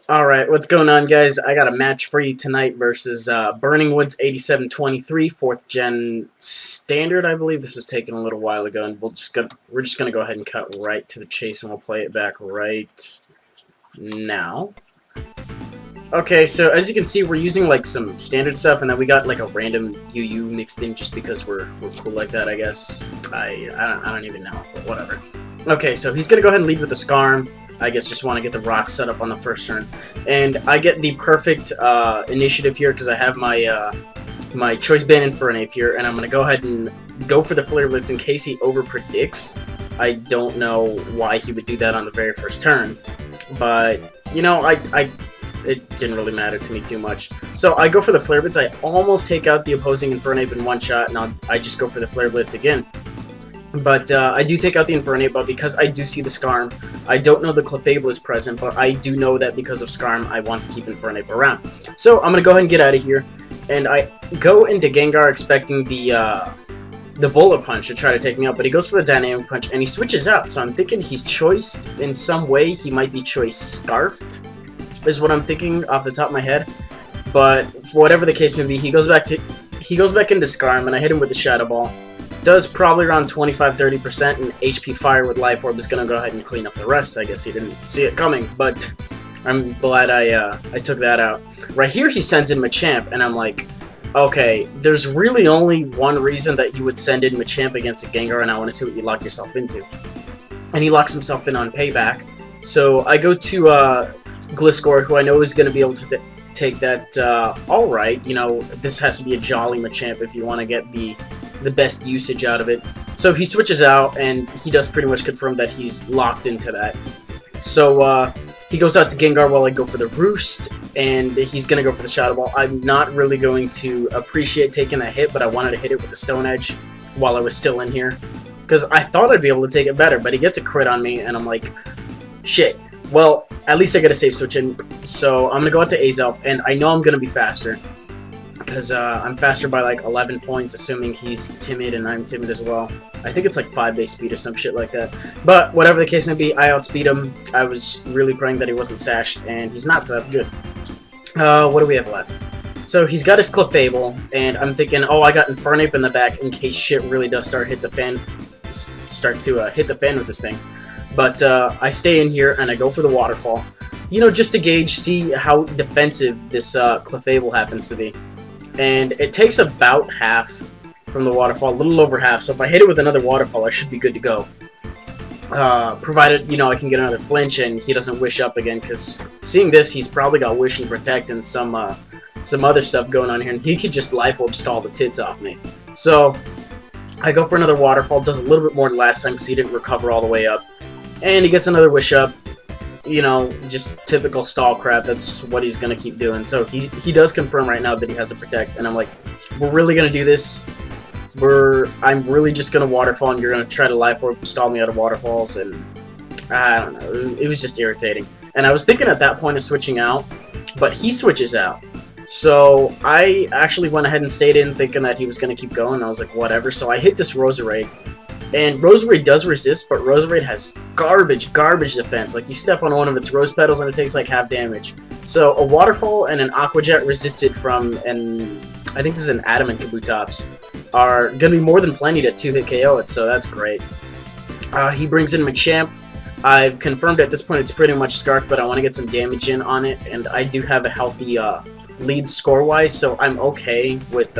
Alright, what's going on, guys? I got a match for you tonight versus Burningwoods8723, 4th gen standard, I believe. This was taken a little while ago, and we're just gonna go ahead and cut right to the chase, and we'll play it back right now. Okay, so as you can see, we're using like some standard stuff, and then we got like a random UU mixed in just because we're cool like that, I guess. I don't even know, but whatever. Okay, so he's gonna go ahead and lead with the Scarm. I guess just want to get the rocks set up on the first turn, and I get the perfect initiative here because I have my my choice band in for an ape here, and I'm gonna go ahead and go for the Flare Blitz in case he over predicts. I don't know why he would do that on the very first turn, but you know, it didn't really matter to me too much. So I go for the Flare Blitz. I almost take out the opposing Infernape in one shot, and I just go for the Flare Blitz again. But I do take out the Infernape, but because I do see the Scarm, I don't know the Clefable is present, but I do know that because of Scarm, I want to keep Infernape around. So I'm going to go ahead and get out of here, and I go into Gengar expecting the Bullet Punch to try to take me out, but he goes for the Dynamic Punch, and he switches out, so I'm thinking he's choiced in some way. He might be choice Scarfed, is what I'm thinking off the top of my head, but for whatever the case may be, he goes back into Scarm, and I hit him with the Shadow Ball. Does probably around 25-30%, and HP Fire with Life Orb is going to go ahead and clean up the rest. I guess he didn't see it coming, but I'm glad I took that out. Right here he sends in Machamp, and I'm like, okay, there's really only one reason that you would send in Machamp against a Gengar, and I want to see what you lock yourself into. And he locks himself in on Payback. So I go to Gliscor, who I know is going to be able to take that. Alright, you know, this has to be a Jolly Machamp if you want to get the best usage out of it. So he switches out, and he does pretty much confirm that he's locked into that. So he goes out to Gengar while I go for the Roost, and he's going to go for the Shadow Ball. I'm not really going to appreciate taking that hit, but I wanted to hit it with the Stone Edge while I was still in here, because I thought I'd be able to take it better, but he gets a crit on me, and I'm like, shit. Well, at least I get a safe switch in, so I'm going to go out to Azelf, and I know I'm going to be faster, because I'm faster by like 11 points, assuming he's timid and I'm timid as well. I think it's like 5 base speed or some shit like that. But whatever the case may be, I outspeed him. I was really praying that he wasn't sashed, and he's not, so that's good. What do we have left? So he's got his Clefable, and I'm thinking, oh, I got Infernape in the back in case shit really does start to hit the fan with this thing. But I stay in here, and I go for the Waterfall. You know, just to gauge, see how defensive this Clefable happens to be. And it takes about half from the Waterfall, a little over half, so if I hit it with another Waterfall, I should be good to go. Provided, you know, I can get another flinch and he doesn't wish up again, because seeing this, he's probably got Wish and Protect and some other stuff going on here, and he could just Life Orb stall the tits off me. So, I go for another Waterfall, does a little bit more than last time because he didn't recover all the way up, and he gets another Wish up. You know, just typical stall crap. That's what he's gonna keep doing. So he does confirm right now that he has a Protect, and I'm like, we're really gonna do this. I'm really just gonna Waterfall, and you're gonna try to Life Orb stall me out of Waterfalls, and I don't know. It was just irritating. And I was thinking at that point of switching out, but he switches out. So I actually went ahead and stayed in, thinking that he was gonna keep going. I was like, whatever. So I hit this Roserade. And Roserade does resist, but Roserade has garbage defense. Like, you step on one of its Rose Petals and it takes like half damage. So a Waterfall and an Aqua Jet resisted from, and I think this is an Adamant Kabutops, are going to be more than plenty to 2-hit KO it, so that's great. He brings in Machamp. I've confirmed at this point it's pretty much Scarf, but I want to get some damage in on it, and I do have a healthy lead score-wise, so I'm okay with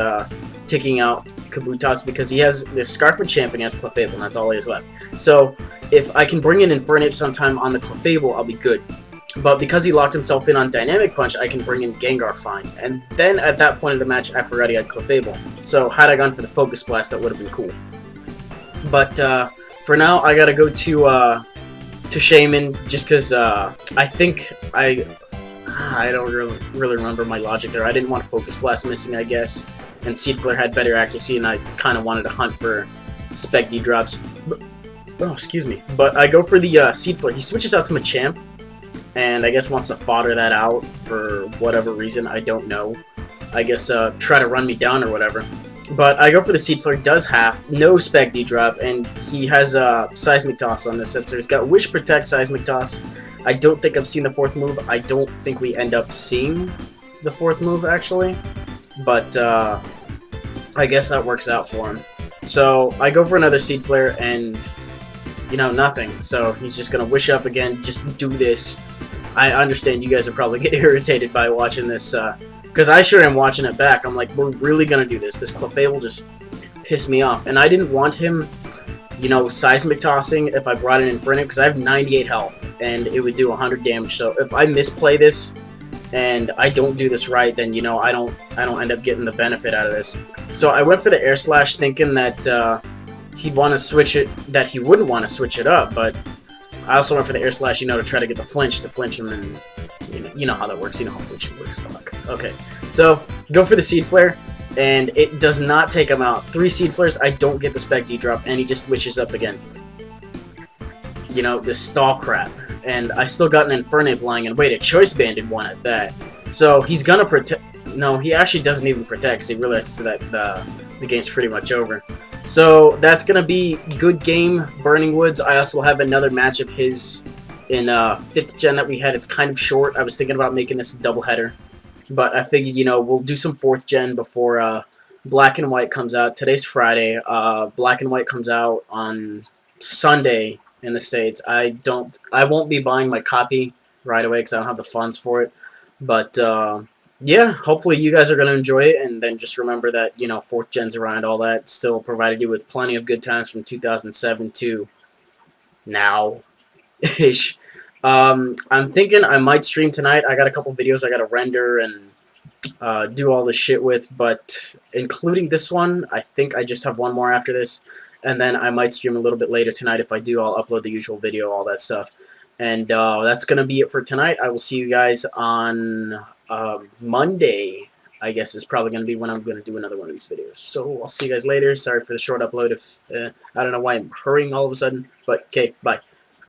taking out Kabutops because he has this Scarf Machamp and he has Clefable, and that's all he has left. So if I can bring in Infernape sometime on the Clefable, I'll be good. But because he locked himself in on Dynamic Punch, I can bring in Gengar fine. And then at that point of the match, I forgot he had Clefable. So had I gone for the Focus Blast, that would have been cool. But for now, I gotta go to Shaman just because I think I don't really remember my logic there. I didn't want Focus Blast missing, I guess. And Seed Flare had better accuracy, and I kind of wanted to hunt for Spec D drops. Oh, excuse me. But I go for the Seed Flare. He switches out to Machamp, and I guess wants to fodder that out for whatever reason. I don't know. I guess try to run me down or whatever. But I go for the Seed Flare, does half, no Spec D drop, and he has Seismic Toss on this set, so he's got Wish, Protect, Seismic Toss. I don't think I've seen the fourth move. I don't think we end up seeing the fourth move, actually. But I guess that works out for him. So I go for another Seed Flare, and, you know, nothing. So he's just going to Wish Up again, just do this. I understand you guys are probably getting irritated by watching this, because I sure am watching it back. I'm like, we're really going to do this. This Clefable just pissed me off. And I didn't want him, you know, Seismic Tossing if I brought an Infernape, because I have 98 health, and it would do 100 damage. So if I misplay this, and I don't do this right, then, you know, I don't end up getting the benefit out of this. So I went for the Air Slash thinking that he'd want to switch it, that he wouldn't want to switch it up, but I also went for the Air Slash, you know, to try to get the flinch, to flinch him, and you know how that works. You know how flinching works. Fuck. Okay, so go for the Seed Flare, and it does not take him out. 3 Seed Flares, I don't get the Spec D-drop, and he just Wishes Up again. You know, this stall crap. And I still got an Infernape lying in wait, a Choice Banded one at that. So he's gonna protect. No, he actually doesn't even protect because he realizes that the game's pretty much over. So that's gonna be good game, Burning Woods. I also have another match of his in 5th gen that we had. It's kind of short. I was thinking about making this a doubleheader, but I figured, you know, we'll do some 4th gen before Black and White comes out. Today's Friday. Black and White comes out on Sunday in the States. I won't be buying my copy right away because I don't have the funds for it. But yeah, hopefully you guys are going to enjoy it, and then just remember that, you know, 4th gens around, all that still provided you with plenty of good times from 2007 to now-ish. I'm thinking I might stream tonight. I got a couple videos I got to render and do all this shit with, but including this one, I think I just have one more after this. And then I might stream a little bit later tonight. If I do, I'll upload the usual video, all that stuff. And that's going to be it for tonight. I will see you guys on Monday, I guess is probably going to be when I'm going to do another one of these videos. So I'll see you guys later. Sorry for the short upload. If I don't know why I'm hurrying all of a sudden. But, okay, bye.